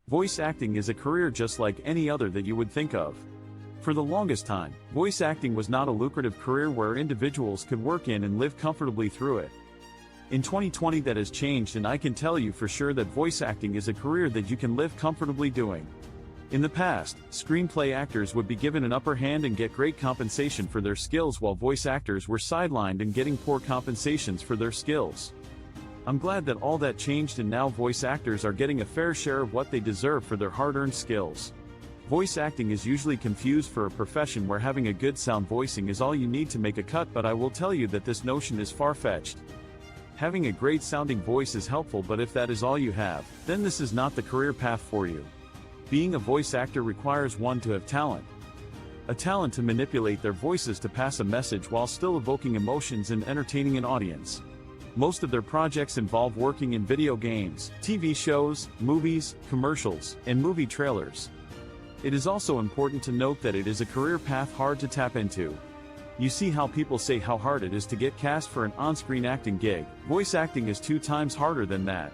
Voice acting is a career just like any other that you would think of. For the longest time, voice acting was not a lucrative career where individuals could work in and live comfortably through it. In 2020 that has changed, and I can tell you for sure that voice acting is a career that you can live comfortably doing. In the past, screenplay actors would be given an upper hand and get great compensation for their skills, while voice actors were sidelined and getting poor compensations for their skills. I'm glad that all that changed, and now voice actors are getting a fair share of what they deserve for their hard-earned skills. Voice acting is usually confused for a profession where having a good sound voicing is all you need to make a cut, but I will tell you that this notion is far-fetched. Having a great sounding voice is helpful, but if that is all you have, then this is not the career path for you. Being a voice actor requires one to have talent. A talent to manipulate their voices to pass a message while still evoking emotions and entertaining an audience. Most of their projects involve working in video games, TV shows, movies, commercials, and movie trailers. It is also important to note that it is a career path hard to tap into. You see how people say how hard it is to get cast for an on-screen acting gig. Voice acting is 2 times harder than that.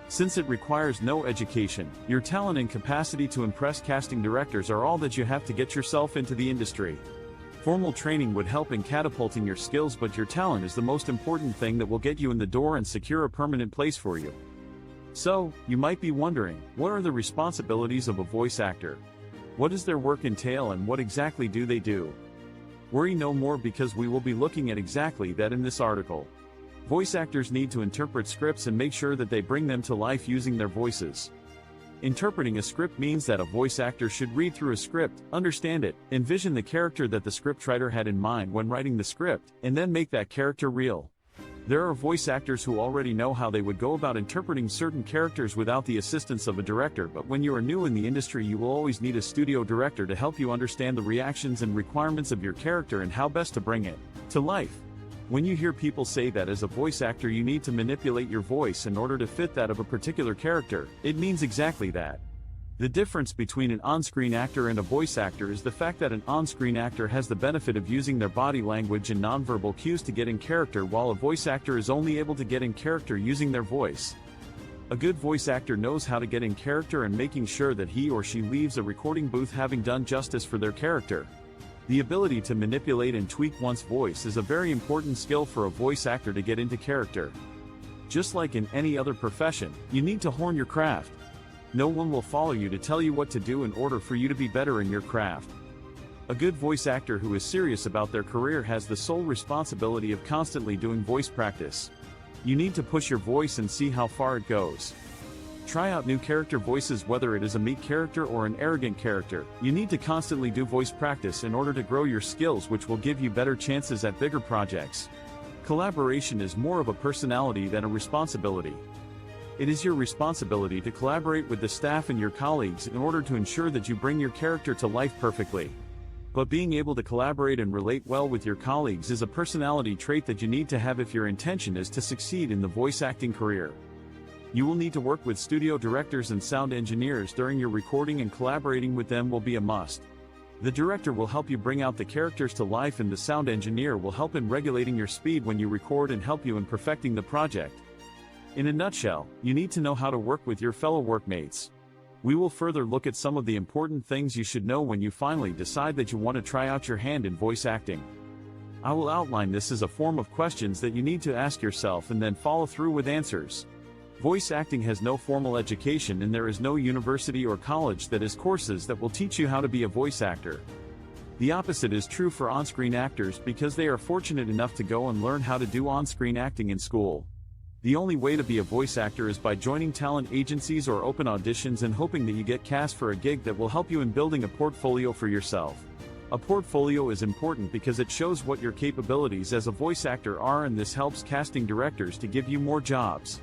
Since it requires no education, your talent and capacity to impress casting directors are all that you have to get yourself into the industry. Formal training would help in catapulting your skills, but your talent is the most important thing that will get you in the door and secure a permanent place for you. So, you might be wondering, what are the responsibilities of a voice actor? What does their work entail, and what exactly do they do? Worry no more, because we will be looking at exactly that in this article. Voice actors need to interpret scripts and make sure that they bring them to life using their voices. Interpreting a script means that a voice actor should read through a script, understand it, envision the character that the scriptwriter had in mind when writing the script, and then make that character real. There are voice actors who already know how they would go about interpreting certain characters without the assistance of a director, but when you are new in the industry, you will always need a studio director to help you understand the reactions and requirements of your character and how best to bring it to life. When you hear people say that as a voice actor you need to manipulate your voice in order to fit that of a particular character, it means exactly that. The difference between an on-screen actor and a voice actor is the fact that an on-screen actor has the benefit of using their body language and nonverbal cues to get in character, while a voice actor is only able to get in character using their voice. A good voice actor knows how to get in character and making sure that he or she leaves a recording booth having done justice for their character. The ability to manipulate and tweak one's voice is a very important skill for a voice actor to get into character. Just like in any other profession, you need to hone your craft. No one will follow you to tell you what to do in order for you to be better in your craft. A good voice actor who is serious about their career has the sole responsibility of constantly doing voice practice. You need to push your voice and see how far it goes. Try out new character voices, whether it is a meek character or an arrogant character. You need to constantly do voice practice in order to grow your skills, which will give you better chances at bigger projects. Collaboration is more of a personality than a responsibility. It is your responsibility to collaborate with the staff and your colleagues in order to ensure that you bring your character to life perfectly. But being able to collaborate and relate well with your colleagues is a personality trait that you need to have if your intention is to succeed in the voice acting career. You will need to work with studio directors and sound engineers during your recording, and collaborating with them will be a must. The director will help you bring out the characters to life, and the sound engineer will help in regulating your speed when you record and help you in perfecting the project. In a nutshell, you need to know how to work with your fellow workmates. We will further look at some of the important things you should know when you finally decide that you want to try out your hand in voice acting. I will outline this as a form of questions that you need to ask yourself and then follow through with answers. Voice acting has no formal education, and there is no university or college that has courses that will teach you how to be a voice actor. The opposite is true for on-screen actors, because they are fortunate enough to go and learn how to do on-screen acting in school. The only way to be a voice actor is by joining talent agencies or open auditions and hoping that you get cast for a gig that will help you in building a portfolio for yourself. A portfolio is important because it shows what your capabilities as a voice actor are, and this helps casting directors to give you more jobs.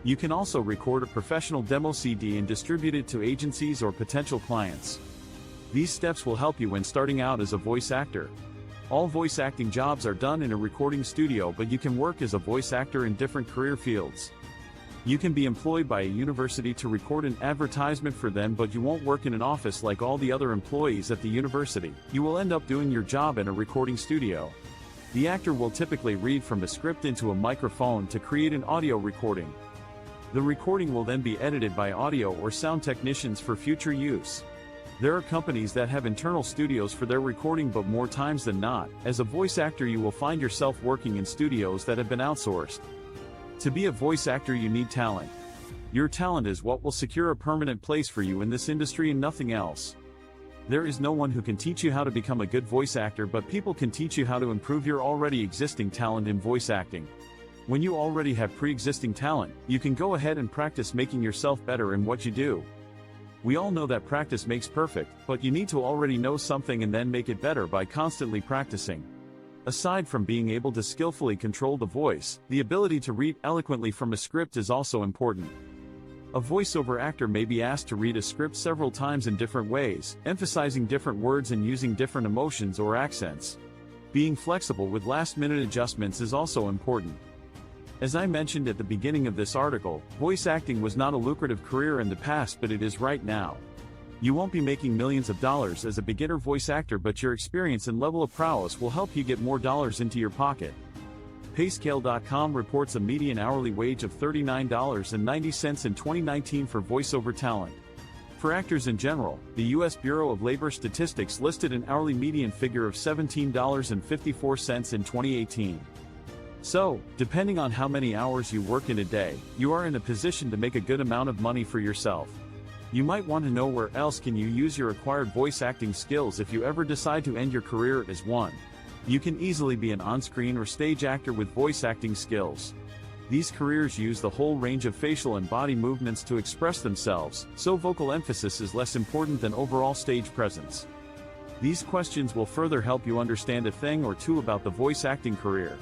You can also record a professional demo CD and distribute it to agencies or potential clients. These steps will help you when starting out as a voice actor. All voice acting jobs are done in a recording studio, but you can work as a voice actor in different career fields. You can be employed by a university to record an advertisement for them, but you won't work in an office like all the other employees at the university. You will end up doing your job in a recording studio. The actor will typically read from a script into a microphone to create an audio recording. The recording will then be edited by audio or sound technicians for future use. There are companies that have internal studios for their recording, but more times than not, as a voice actor you will find yourself working in studios that have been outsourced. To be a voice actor you need talent. Your talent is what will secure a permanent place for you in this industry and nothing else. There is no one who can teach you how to become a good voice actor, but people can teach you how to improve your already existing talent in voice acting. When you already have pre-existing talent, you can go ahead and practice making yourself better in what you do. We all know that practice makes perfect, but you need to already know something and then make it better by constantly practicing. Aside from being able to skillfully control the voice, the ability to read eloquently from a script is also important. A voiceover actor may be asked to read a script several times in different ways, emphasizing different words and using different emotions or accents. Being flexible with last-minute adjustments is also important. As I mentioned at the beginning of this article, voice acting was not a lucrative career in the past, but it is right now. You won't be making millions of dollars as a beginner voice actor, but your experience and level of prowess will help you get more dollars into your pocket. Payscale.com reports a median hourly wage of $39.90 in 2019 for voiceover talent. For actors in general, the U.S. Bureau of Labor Statistics listed an hourly median figure of $17.54 in 2018. So, depending on how many hours you work in a day, you are in a position to make a good amount of money for yourself. You might want to know where else can you use your acquired voice acting skills if you ever decide to end your career as one. You can easily be an on-screen or stage actor with voice acting skills. These careers use the whole range of facial and body movements to express themselves, so vocal emphasis is less important than overall stage presence. These questions will further help you understand a thing or two about the voice acting career.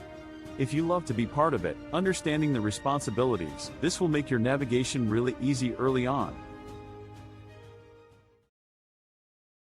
If you love to be part of it, understanding the responsibilities, this will make your navigation really easy early on.